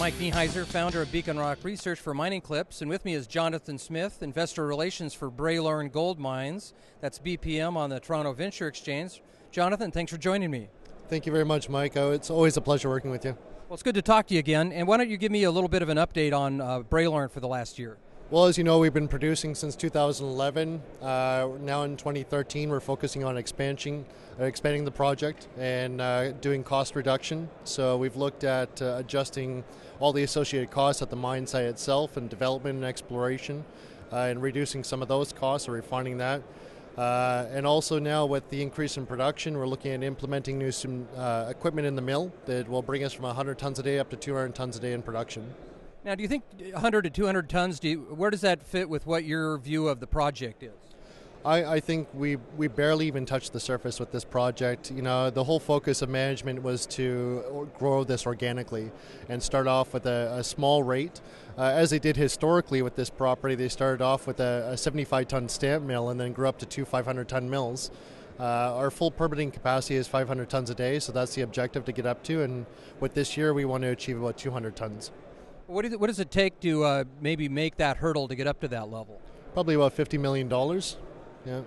Mike Nieheiser, founder of Beacon Rock Research for Mining Clips, and with me is Johnathon Smith, Investor Relations for Bralorne Gold Mines. That's BPM on the Toronto Venture Exchange. Johnathon, thanks for joining me. Thank you very much, Mike. It's always a pleasure working with you. Well, it's good to talk to you again, and why don't you give me a little bit of an update on Bralorne for the last year? Well, as you know, we've been producing since 2011. Now in 2013, we're focusing on expanding the project and doing cost reduction. So we've looked at adjusting all the associated costs at the mine site itself and development and exploration and reducing some of those costs or refining that. And also now with the increase in production, we're looking at implementing new equipment in the mill that will bring us from 100 tons a day up to 200 tons a day in production. Now, do you think 100 to 200 tons, where does that fit with what your view of the project is? I think we barely even touched the surface with this project. You know, the whole focus of management was to grow this organically and start off with a small rate. As they did historically with this property, they started off with a 75-ton stamp mill and then grew up to two 500-ton mills. Our full permitting capacity is 500 tons a day, so that's the objective to get up to. And with this year, we want to achieve about 200 tons. What does it take to maybe make that hurdle to get up to that level? Probably about $50 million. Yeah.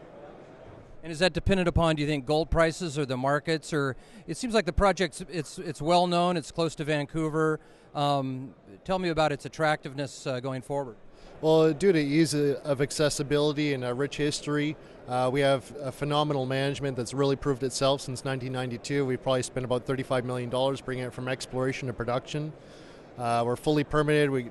And is that dependent upon, do you think, gold prices or the markets? Or it seems like the project's it's well known. It's close to Vancouver. Tell me about its attractiveness going forward. Well, due to ease of accessibility and a rich history, we have a phenomenal management that's really proved itself since 1992. We've probably spent about $35 million bringing it from exploration to production. We're fully permitted. We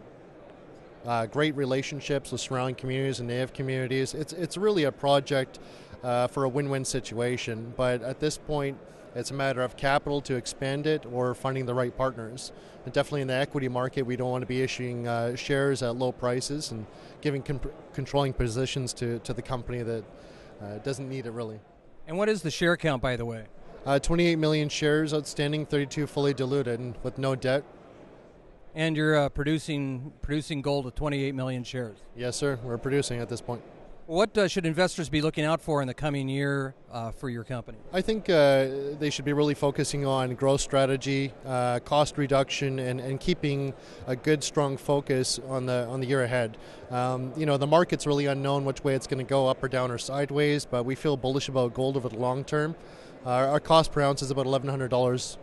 great relationships with surrounding communities and native communities. It's really a project for a win-win situation. But at this point, it's a matter of capital to expand it or finding the right partners. And definitely in the equity market, we don't want to be issuing shares at low prices and giving controlling positions to the company that doesn't need it really. And what is the share count, by the way? 28 million shares outstanding, 32 fully diluted, and with no debt. And you're producing gold with 28 million shares. Yes, sir. We're producing at this point. What should investors be looking out for in the coming year for your company? I think they should be really focusing on growth strategy, cost reduction, and keeping a good, strong focus on the year ahead. You know, the market's really unknown which way it's going to go, up or down or sideways, but we feel bullish about gold over the long term. Our cost per ounce is about $1,100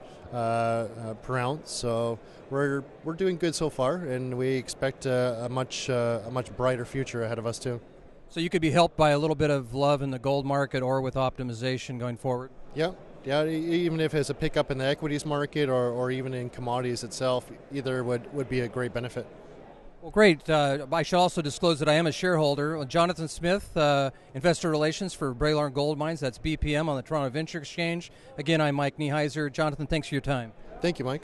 per ounce, so we're doing good so far, and we expect a much brighter future ahead of us too. So you could be helped by a little bit of love in the gold market or with optimization going forward? Yeah, even if it's a pickup in the equities market or even in commodities itself, either would be a great benefit. Well, great. I should also disclose that I am a shareholder. Johnathon Smith, Investor Relations for Bralorne Gold Mines. That's BPM on the Toronto Venture Exchange. Again, I'm Mike Nieheiser. Johnathon, thanks for your time. Thank you, Mike.